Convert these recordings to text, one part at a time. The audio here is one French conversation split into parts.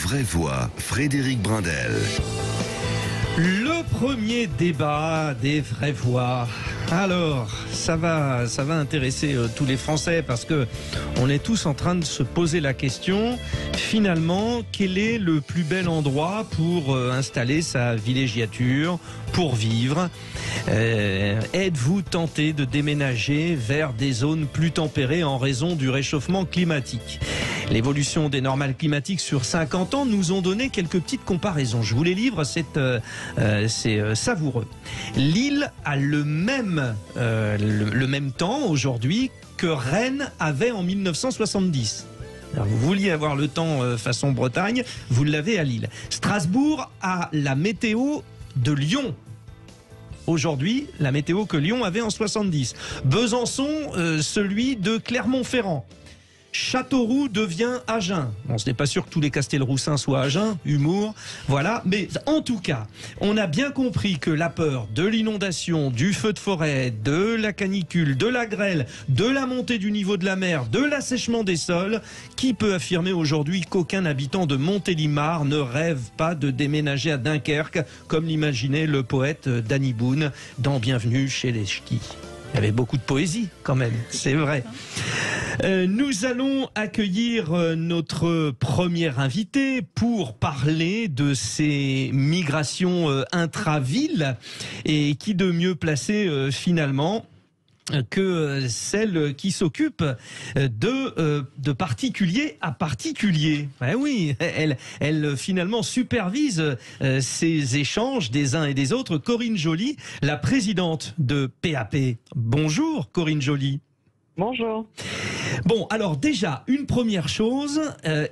vraies voix, Frédéric Brindel. Le premier débat des vraies voix. Alors, ça va intéresser tous les Français parce que on est tous en train de se poser la question, finalement, quel est le plus bel endroit pour installer sa villégiature, pour vivre? Êtes-vous tenté de déménager vers des zones plus tempérées en raison du réchauffement climatique? L'évolution des normales climatiques sur 50 ans nous ont donné quelques petites comparaisons. Je vous les livre, c'est savoureux. Lille a le même temps aujourd'hui que Rennes avait en 1970. Alors, vous vouliez avoir le temps façon Bretagne, vous l'avez à Lille. Strasbourg a la météo de Lyon. Aujourd'hui, la météo que Lyon avait en 70. Besançon, celui de Clermont-Ferrand. Châteauroux devient Agen. Bon, ce n'est pas sûr que tous les Castelroussins soient Agen, humour, voilà. Mais en tout cas, on a bien compris que la peur de l'inondation, du feu de forêt, de la canicule, de la grêle, de la montée du niveau de la mer, de l'assèchement des sols, qui peut affirmer aujourd'hui qu'aucun habitant de Montélimar ne rêve pas de déménager à Dunkerque, comme l'imaginait le poète Danny Boone dans Bienvenue chez les Ch'tis. Il y avait beaucoup de poésie quand même, c'est vrai. Nous allons accueillir notre premier invité pour parler de ces migrations intra-villes et qui de mieux placé finalement que celle qui s'occupe de particulier à particulier. Eh oui, elle finalement supervise ces échanges des uns et des autres. Corinne Joly, la présidente de PAP. Bonjour Corinne Joly. Bonjour. Bon, alors déjà, une première chose,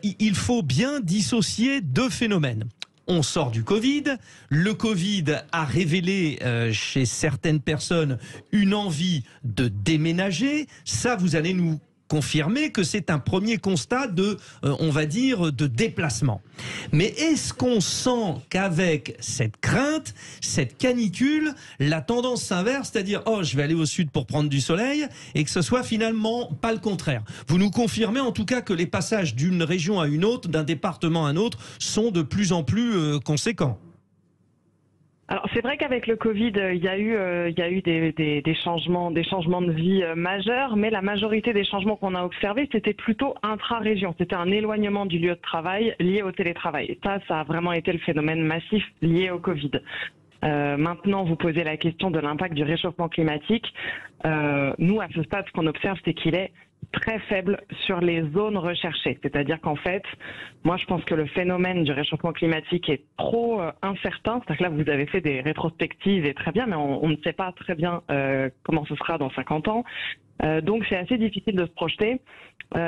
il faut bien dissocier deux phénomènes. On sort du Covid. Le Covid a révélé chez certaines personnes une envie de déménager. Ça, vous allez nous confirmer que c'est un premier constat de, on va dire, de déplacement. Mais est-ce qu'on sent qu'avec cette crainte, cette canicule, la tendance s'inverse, c'est-à-dire, oh, je vais aller au sud pour prendre du soleil, et que ce soit finalement pas le contraire? Vous nous confirmez en tout cas que les passages d'une région à une autre, d'un département à un autre, sont de plus en plus conséquents. Alors c'est vrai qu'avec le Covid, il y a eu des changements de vie majeurs, mais la majorité des changements qu'on a observés, c'était plutôt intra-région. C'était un éloignement du lieu de travail lié au télétravail. Et ça a vraiment été le phénomène massif lié au Covid. Maintenant, vous posez la question de l'impact du réchauffement climatique. Nous, à ce stade, ce qu'on observe, c'est qu'il est très faible sur les zones recherchées. C'est-à-dire qu'en fait, moi je pense que le phénomène du réchauffement climatique est trop incertain. C'est-à-dire que là, vous avez fait des rétrospectives et très bien, mais on ne sait pas très bien comment ce sera dans 50 ans. Donc c'est assez difficile de se projeter.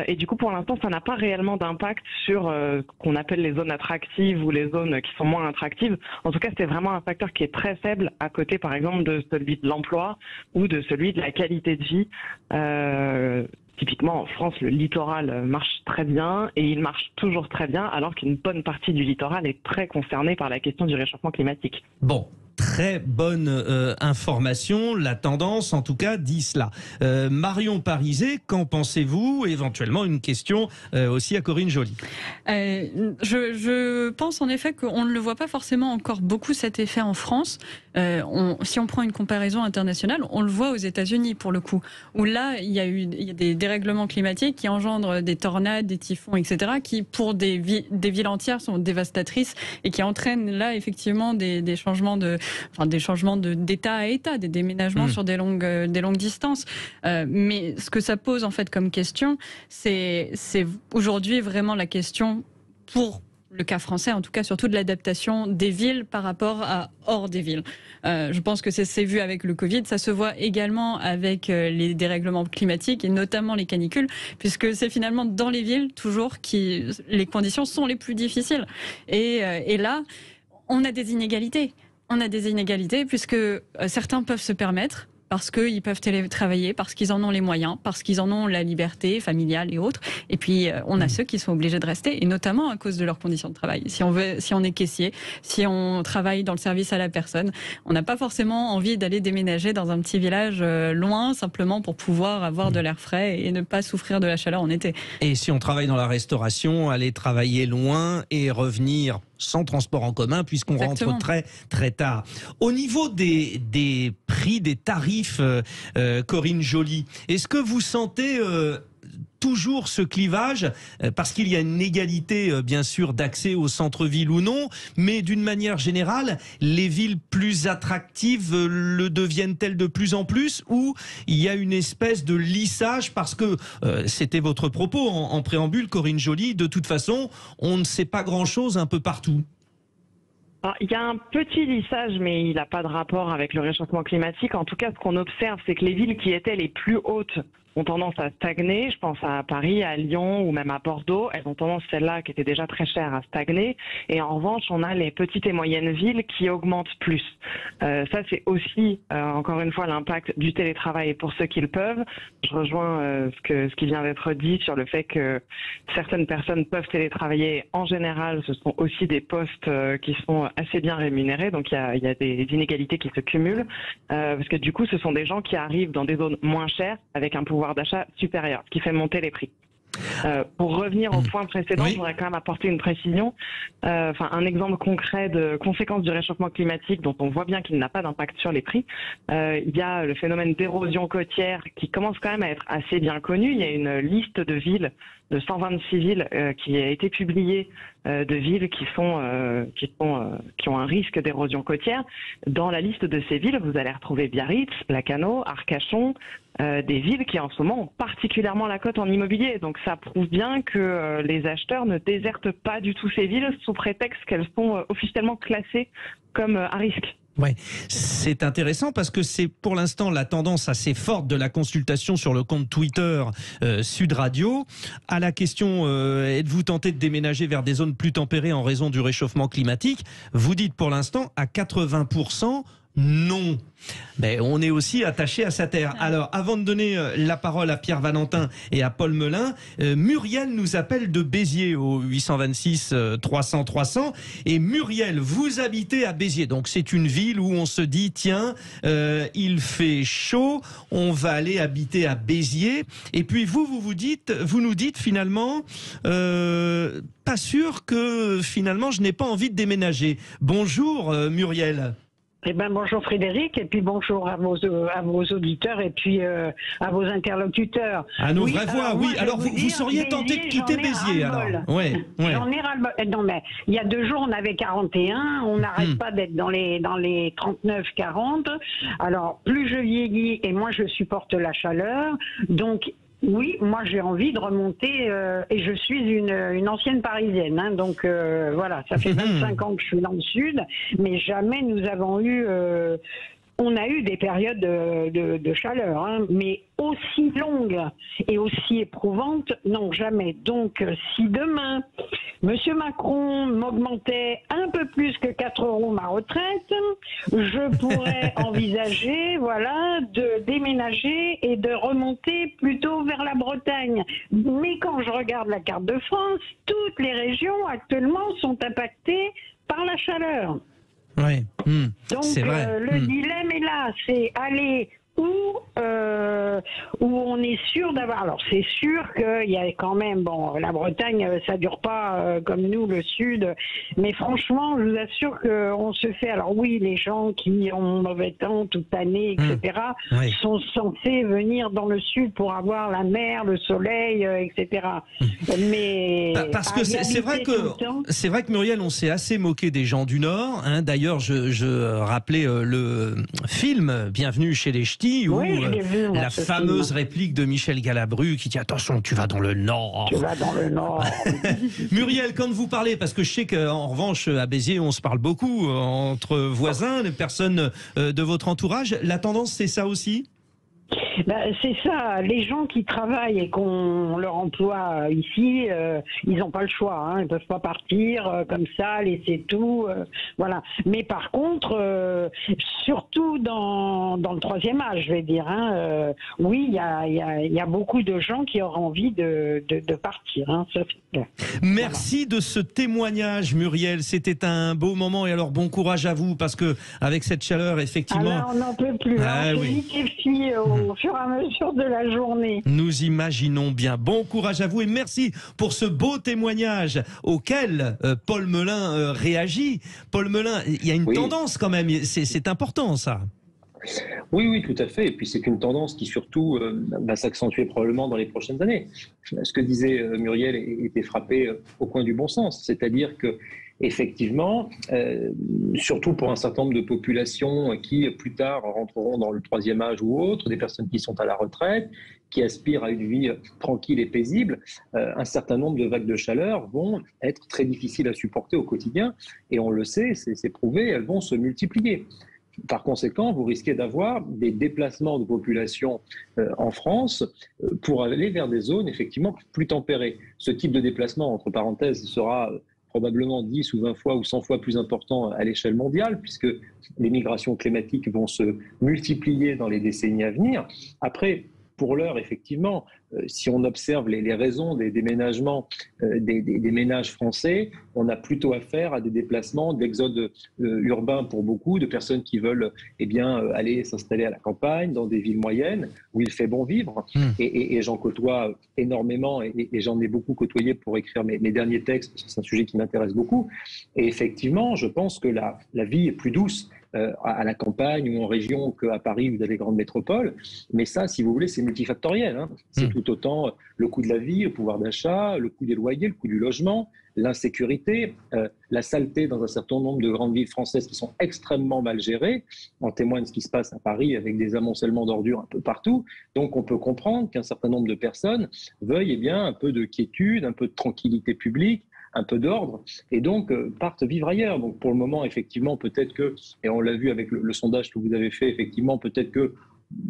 Et du coup, pour l'instant, ça n'a pas réellement d'impact sur ce qu'on appelle les zones attractives ou les zones qui sont moins attractives. En tout cas, c'est vraiment un facteur qui est très faible à côté, par exemple, de celui de l'emploi ou de celui de la qualité de vie. Typiquement, en France, le littoral marche très bien et il marche toujours très bien alors qu'une bonne partie du littoral est très concernée par la question du réchauffement climatique. Bon. Très bonne information, la tendance en tout cas dit cela. Marion Parizet, qu'en pensez-vous? Éventuellement une question aussi à Corinne Joly. Je pense en effet qu'on ne le voit pas forcément encore beaucoup cet effet en France. Si on prend une comparaison internationale, on le voit aux États-Unis pour le coup, où là il y a des dérèglements climatiques qui engendrent des tornades, des typhons, etc., qui pour des villes entières sont dévastatrices et qui entraînent là effectivement des changements d'état à état, des déménagements sur des longues distances. Mais ce que ça pose en fait comme question, c'est aujourd'hui vraiment la question pour le cas français, en tout cas surtout de l'adaptation des villes par rapport à hors des villes. Je pense que c'est vu avec le Covid, ça se voit également avec les dérèglements climatiques et notamment les canicules, puisque c'est finalement dans les villes toujours les conditions sont les plus difficiles. Et là, on a des inégalités. On a des inégalités puisque certains peuvent se permettre parce qu'ils peuvent télétravailler, parce qu'ils en ont les moyens, parce qu'ils en ont la liberté familiale et autres. Et puis, on a ceux qui sont obligés de rester, et notamment à cause de leurs conditions de travail. Si on est caissier, si on travaille dans le service à la personne, on n'a pas forcément envie d'aller déménager dans un petit village loin, simplement pour pouvoir avoir de l'air frais et ne pas souffrir de la chaleur en été. Et si on travaille dans la restauration, aller travailler loin et revenir sans transport en commun, puisqu'on rentre très très tard. Au niveau des prix, des tarifs, Corinne Joly, est-ce que vous sentez toujours ce clivage, parce qu'il y a une égalité bien sûr d'accès au centre-ville ou non, mais d'une manière générale, les villes plus attractives le deviennent-elles de plus en plus, ou il y a une espèce de lissage, parce que c'était votre propos en préambule, Corinne Joly, de toute façon, on ne sait pas grand-chose un peu partout. Alors, il y a un petit lissage, mais il n'a pas de rapport avec le réchauffement climatique. En tout cas, ce qu'on observe, c'est que les villes qui étaient les plus hautes ont tendance à stagner. Je pense à Paris, à Lyon ou même à Bordeaux. Elles ont tendance, celles-là, qui étaient déjà très chères, à stagner. Et en revanche, on a les petites et moyennes villes qui augmentent plus. Ça, c'est aussi, encore une fois, l'impact du télétravail pour ceux qui le peuvent. Je rejoins ce qui vient d'être dit sur le fait que certaines personnes peuvent télétravailler. En général, ce sont aussi des postes qui sont assez bien rémunérés. Donc, il y a des inégalités qui se cumulent. Parce que du coup, ce sont des gens qui arrivent dans des zones moins chères avec un pouvoir d'achat supérieur, ce qui fait monter les prix. Pour revenir au point précédent, je voudrais quand même apporter une précision. Un exemple concret de conséquences du réchauffement climatique dont on voit bien qu'il n'a pas d'impact sur les prix. Il y a le phénomène d'érosion côtière qui commence quand même à être assez bien connu. Il y a une liste de villes, de 126 villes qui a été publiée, de villes qui ont un risque d'érosion côtière. Dans la liste de ces villes, vous allez retrouver Biarritz, Lacanau, Arcachon, des villes qui en ce moment ont particulièrement la cote en immobilier. Donc ça prouve bien que les acheteurs ne désertent pas du tout ces villes sous prétexte qu'elles sont officiellement classées comme à risque. Ouais, c'est intéressant parce que c'est pour l'instant la tendance assez forte de la consultation sur le compte Twitter Sud Radio. À la question êtes-vous tenté de déménager vers des zones plus tempérées en raison du réchauffement climatique? Vous dites pour l'instant à 80% non. Mais on est aussi attaché à sa terre. Alors, avant de donner la parole à Pierre Valentin et à Paul Melun, Muriel nous appelle de Béziers au 826 300 300. Et Muriel, vous habitez à Béziers. Donc, c'est une ville où on se dit, tiens, il fait chaud, on va aller habiter à Béziers. Et puis, vous nous dites finalement, pas sûr que finalement, je n'ai pas envie de déménager. Bonjour, Muriel. Eh ben, bonjour Frédéric, et puis bonjour à vos auditeurs et puis à vos interlocuteurs. À nos vraies voix, oui. Alors vous seriez tenté de quitter Béziers, alors. Ouais. J'en ai ras-le-bol. Non, mais il y a 2 jours, on avait 41, on n'arrête pas d'être dans les 39-40. Alors, plus je vieillis et moins je supporte la chaleur, donc... Oui, moi j'ai envie de remonter et je suis une ancienne parisienne, hein, donc voilà, ça fait 25 ans que je suis dans le sud, mais jamais nous avons eu... on a eu des périodes de chaleur, hein, mais aussi longues et aussi éprouvantes, non, jamais. Donc, si demain, M. Macron m'augmentait un peu plus que 4 € ma retraite, je pourrais envisager, voilà, de déménager et de remonter plutôt vers la Bretagne. Mais quand je regarde la carte de France, toutes les régions actuellement sont impactées par la chaleur. Ouais. Donc c'est vrai. Le dilemme est là, c'est aller où on est sûr d'avoir. Alors c'est sûr qu'il y a quand même, bon, la Bretagne, ça dure pas comme nous, le Sud, mais franchement, je vous assure qu'on se fait. Alors oui, les gens qui ont mauvais temps toute l'année, etc., sont censés venir dans le Sud pour avoir la mer, le soleil, etc. Mais parce que c'est vrai que Muriel, on s'est assez moqué des gens du Nord. Hein. D'ailleurs, je rappelais le film Bienvenue chez les Ch'tis, où la fameuse réplique de Michel Galabru qui dit attention, tu vas dans le Nord. Tu vas dans le Nord. Muriel, quand vous parlez, parce que je sais qu'en revanche à Béziers on se parle beaucoup entre voisins, les personnes de votre entourage, la tendance c'est ça aussi? C'est ça, les gens qui travaillent et qu'on leur emploie ici, ils n'ont pas le choix, hein. Ils ne peuvent pas partir comme ça, laisser tout, voilà. Mais par contre, surtout dans le troisième âge, je vais dire, hein, oui, il y a beaucoup de gens qui auront envie de partir, hein, ça, c'est clair. Merci de ce témoignage, Muriel, c'était un beau moment et alors bon courage à vous parce que avec cette chaleur, effectivement... Ah là, on n'en peut plus, Ah, on se oui. liquéfie au fur et à mesure de la journée. Nous imaginons bien. Bon courage à vous et merci pour ce beau témoignage auquel Paul Melun réagit. Paul Melun, il y a une tendance quand même, c'est important ça. Oui, tout à fait. Et puis c'est une tendance qui surtout va s'accentuer probablement dans les prochaines années. Ce que disait Muriel était frappé au coin du bon sens, c'est-à-dire que effectivement, surtout pour un certain nombre de populations qui plus tard rentreront dans le troisième âge ou autre, des personnes qui sont à la retraite, qui aspirent à une vie tranquille et paisible, un certain nombre de vagues de chaleur vont être très difficiles à supporter au quotidien. Et on le sait, c'est prouvé, elles vont se multiplier. Par conséquent, vous risquez d'avoir des déplacements de population en France pour aller vers des zones effectivement plus tempérées. Ce type de déplacement, entre parenthèses, sera probablement 10 ou 20 fois ou 100 fois plus important à l'échelle mondiale, puisque les migrations climatiques vont se multiplier dans les décennies à venir. Après, pour l'heure, effectivement, si on observe les raisons des déménagements des ménages français, on a plutôt affaire à des déplacements d'exode urbain pour beaucoup, de personnes qui veulent aller s'installer à la campagne, dans des villes moyennes, où il fait bon vivre. Et j'en côtoie énormément, et j'en ai beaucoup côtoyé pour écrire mes derniers textes, parce que c'est un sujet qui m'intéresse beaucoup. Et effectivement, je pense que la vie est plus douce à la campagne ou en région qu'à Paris ou dans les grandes métropoles. Mais ça, si vous voulez, c'est multifactoriel, hein. C'est tout autant le coût de la vie, le pouvoir d'achat, le coût des loyers, le coût du logement, l'insécurité, la saleté dans un certain nombre de grandes villes françaises qui sont extrêmement mal gérées. En témoigne ce qui se passe à Paris avec des amoncellements d'ordures un peu partout. Donc on peut comprendre qu'un certain nombre de personnes veuillent un peu de quiétude, un peu de tranquillité publique, un peu d'ordre, et donc partent vivre ailleurs. Donc pour le moment, effectivement, peut-être que, et on l'a vu avec le sondage que vous avez fait, effectivement, peut-être que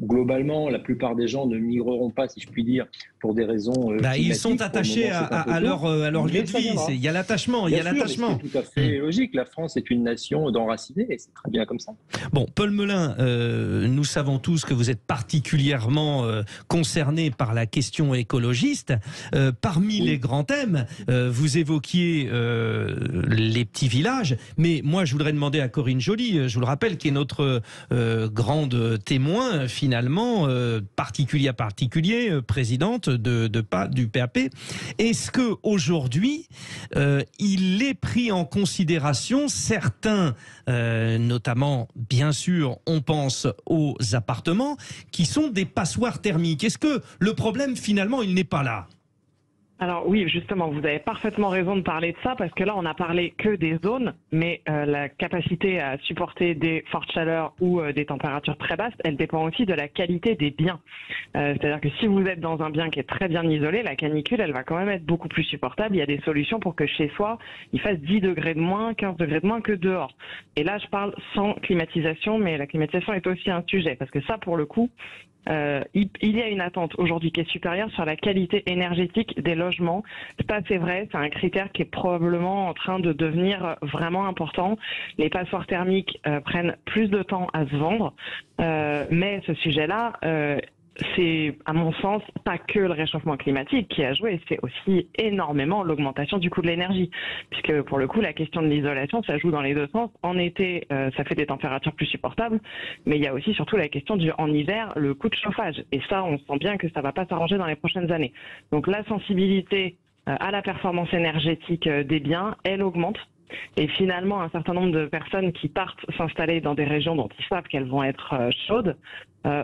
globalement, la plupart des gens ne migreront pas, si je puis dire, pour des raisons ils sont attachés à leur lieu de vie. Il y a l'attachement. C'est tout à fait logique. La France est une nation d'enracinés et c'est très bien comme ça. Bon, Paul Melun, nous savons tous que vous êtes particulièrement concerné par la question écologiste. Parmi les grands thèmes, vous évoquiez les petits villages, mais moi je voudrais demander à Corinne Joly, je vous le rappelle, qui est notre grande témoin finalement, particulier à particulier, présidente du PAP. Est-ce que aujourd'hui il est pris en considération certains, notamment bien sûr on pense aux appartements qui sont des passoires thermiques? Est-ce que le problème finalement il n'est pas là? Alors oui, justement, vous avez parfaitement raison de parler de ça, parce que là, on n'a parlé que des zones, mais la capacité à supporter des fortes chaleurs ou des températures très basses, elle dépend aussi de la qualité des biens. C'est-à-dire que si vous êtes dans un bien qui est très bien isolé, la canicule, elle va quand même être beaucoup plus supportable. Il y a des solutions pour que chez soi, il fasse 10 degrés de moins, 15 degrés de moins que dehors. Et là, je parle sans climatisation, mais la climatisation est aussi un sujet, parce que ça, pour le coup, il y a une attente aujourd'hui qui est supérieure sur la qualité énergétique des logements. Ça, c'est vrai, c'est un critère qui est probablement en train de devenir vraiment important. Les passoires thermiques prennent plus de temps à se vendre, mais ce sujet-là, c'est, à mon sens, pas que le réchauffement climatique qui a joué, c'est aussi énormément l'augmentation du coût de l'énergie. Puisque pour le coup, la question de l'isolation, ça joue dans les deux sens. En été, ça fait des températures plus supportables, mais il y a aussi surtout la question en hiver, le coût de chauffage. Et ça, on sent bien que ça va pas s'arranger dans les prochaines années. Donc la sensibilité à la performance énergétique des biens, elle augmente. Et finalement, un certain nombre de personnes qui partent s'installer dans des régions dont ils savent qu'elles vont être chaudes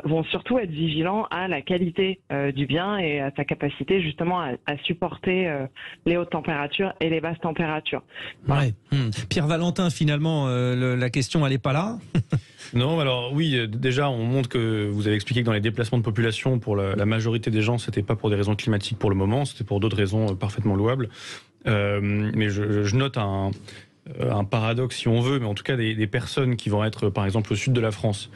vont surtout être vigilants à la qualité du bien et à sa capacité justement à supporter les hautes températures et les basses températures. Voilà. Ouais. Pierre Valentin, finalement, la question, elle n'est pas là. Non, alors oui, déjà, on montre que vous avez expliqué que dans les déplacements de population, pour la majorité des gens, c'était pas pour des raisons climatiques pour le moment, c'était pour d'autres raisons parfaitement louables. Mais je note un paradoxe, si on veut, mais en tout cas des personnes qui vont être, par exemple, au sud de la France,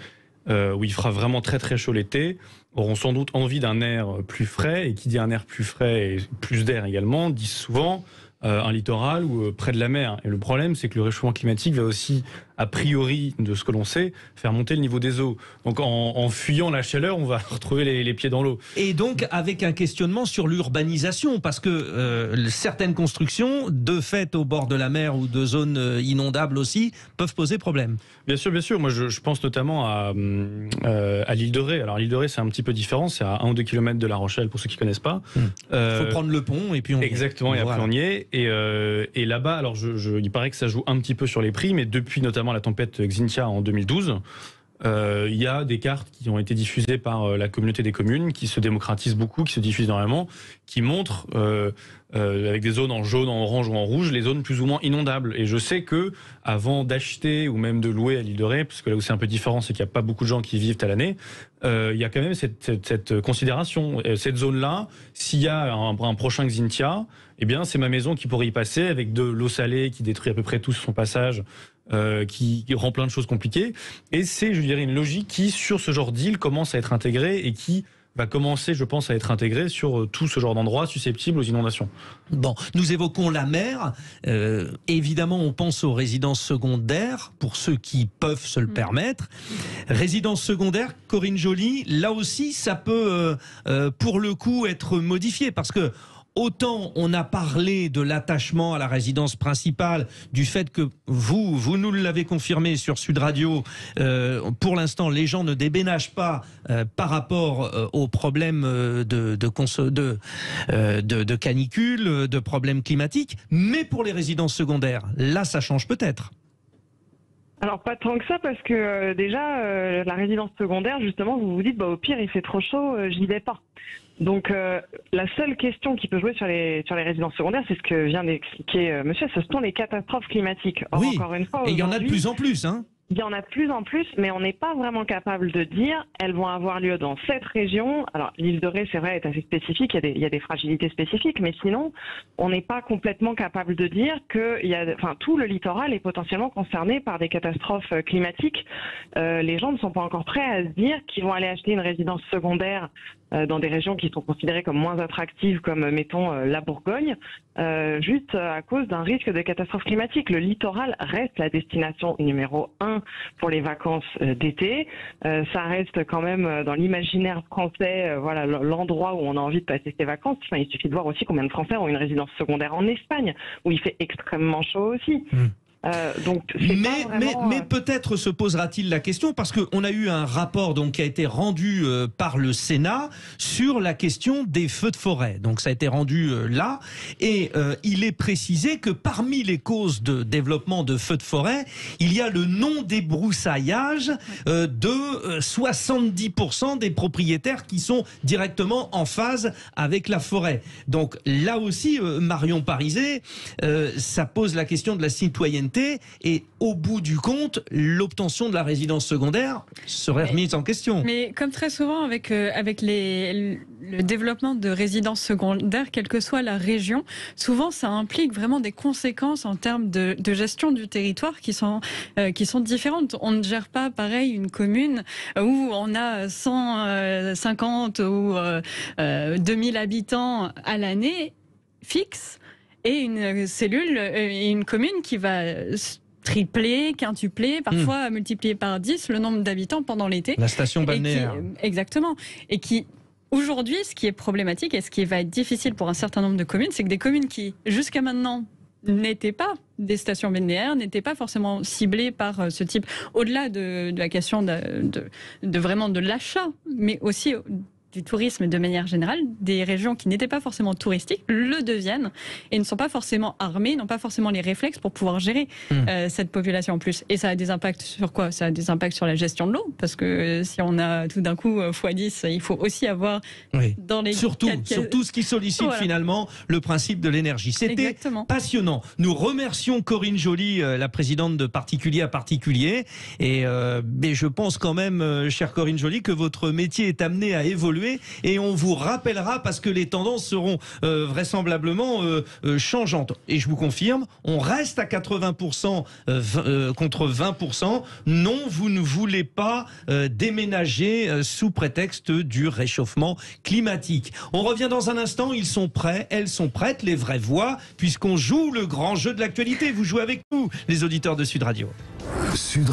où il fera vraiment très très chaud l'été, auront sans doute envie d'un air plus frais, et qui dit un air plus frais et plus d'air également, dit souvent un littoral ou près de la mer. Et le problème, c'est que le réchauffement climatique va aussi, a priori, de ce que l'on sait, faire monter le niveau des eaux. Donc en fuyant la chaleur, on va retrouver les pieds dans l'eau. Et donc avec un questionnement sur l'urbanisation, parce que certaines constructions, de fait au bord de la mer ou de zones inondables aussi, peuvent poser problème. Bien sûr, bien sûr. Moi, je pense notamment à l'île de Ré. Alors l'île de Ré, c'est un petit peu différent. C'est à 1 ou 2 kilomètres de La Rochelle, pour ceux qui ne connaissent pas. Il faut prendre le pont et puis on y est. Exactement, et après on y est. Et là-bas, alors il paraît que ça joue un petit peu sur les prix, mais depuis notamment la tempête Xynthia en 2012, il y a des cartes qui ont été diffusées par la communauté des communes, qui se démocratisent beaucoup, qui se diffusent énormément, qui montrent avec des zones en jaune, en orange ou en rouge, les zones plus ou moins inondables. Et je sais que avant d'acheter ou même de louer à l'île de Ré, parce que là où c'est un peu différent, c'est qu'il n'y a pas beaucoup de gens qui vivent à l'année, il y a quand même cette considération. Cette zone-là, s'il y a un prochain Xynthia, eh bien c'est ma maison qui pourrait y passer, avec de l'eau salée qui détruit à peu près tout sur son passage, qui rend plein de choses compliquées. Et c'est, je dirais, une logique qui, sur ce genre d'île, commence à être intégrée et qui va commencer, je pense, à être intégrée sur tout ce genre d'endroits susceptibles aux inondations. Bon, nous évoquons la mer. Évidemment, on pense aux résidences secondaires, pour ceux qui peuvent se le permettre. Résidences secondaires, Corinne Joly, là aussi, ça peut, pour le coup, être modifié, parce que autant on a parlé de l'attachement à la résidence principale, du fait que vous nous l'avez confirmé sur Sud Radio, pour l'instant les gens ne déménagent pas par rapport aux problèmes de canicule, de problèmes climatiques, mais pour les résidences secondaires, là ça change peut-être. Alors pas tant que ça, parce que déjà la résidence secondaire, justement, vous vous dites au pire il fait trop chaud, j'y vais pas. Donc la seule question qui peut jouer sur les résidences secondaires, c'est ce que vient d'expliquer monsieur, ce sont les catastrophes climatiques. Or, oui, encore une fois, et il y en a de plus en plus, hein. Il y en a de plus en plus, mais on n'est pas vraiment capable de dire elles vont avoir lieu dans cette région. Alors l'île de Ré, c'est vrai, est assez spécifique, il y a des fragilités spécifiques, mais sinon, on n'est pas complètement capable de dire que tout le littoral est potentiellement concerné par des catastrophes climatiques. Les gens ne sont pas encore prêts à se dire qu'ils vont aller acheter une résidence secondaire dans des régions qui sont considérées comme moins attractives, comme mettons la Bourgogne, juste à cause d'un risque de catastrophe climatique. Le littoral reste la destination numéro 1 pour les vacances d'été. Ça reste quand même dans l'imaginaire français, voilà, l'endroit où on a envie de passer ses vacances. Enfin, il suffit de voir aussi combien de Français ont une résidence secondaire en Espagne, où il fait extrêmement chaud aussi. Mais peut-être se posera-t-il la question, parce qu'on a eu un rapport qui a été rendu par le Sénat sur la question des feux de forêt. Donc ça a été rendu là, et il est précisé que parmi les causes de développement de feux de forêt, il y a le non-débroussaillage de 70% des propriétaires qui sont directement en phase avec la forêt. Donc là aussi, Marion Parizet, ça pose la question de la citoyenneté. Et au bout du compte, l'obtention de la résidence secondaire serait remise en question. Mais comme très souvent avec le développement de résidences secondaires, quelle que soit la région, souvent ça implique vraiment des conséquences en termes de gestion du territoire qui sont différentes. On ne gère pas pareil une commune où on a 150 ou 2000 habitants à l'année fixe, et une cellule, une commune qui va tripler, quintupler, parfois multiplier par 10 le nombre d'habitants pendant l'été. La station balnéaire. Exactement. Et qui, aujourd'hui, ce qui est problématique et ce qui va être difficile pour un certain nombre de communes, c'est que des communes qui, jusqu'à maintenant, n'étaient pas des stations balnéaires, n'étaient pas forcément ciblées par ce type, au-delà de la question de vraiment de l'achat, mais aussi du tourisme de manière générale, des régions qui n'étaient pas forcément touristiques le deviennent et ne sont pas forcément armées, n'ont pas forcément les réflexes pour pouvoir gérer cette population en plus. Et ça a des impacts sur quoi? Ça a des impacts sur la gestion de l'eau, parce que si on a tout d'un coup x10, il faut aussi avoir dans les... Surtout ce qui sollicite finalement le principe de l'énergie. C'était passionnant. Nous remercions Corinne Joly, la présidente de Particulier à Particulier. Et mais je pense quand même, chère Corinne Joly, que votre métier est amené à évoluer évoluer et on vous rappellera parce que les tendances seront vraisemblablement changeantes. Et je vous confirme, on reste à 80% contre 20%. Non, vous ne voulez pas déménager sous prétexte du réchauffement climatique. On revient dans un instant, ils sont prêts, elles sont prêtes, les vraies voix, puisqu'on joue le grand jeu de l'actualité. Vous jouez avec nous, les auditeurs de Sud Radio. Sud Radio.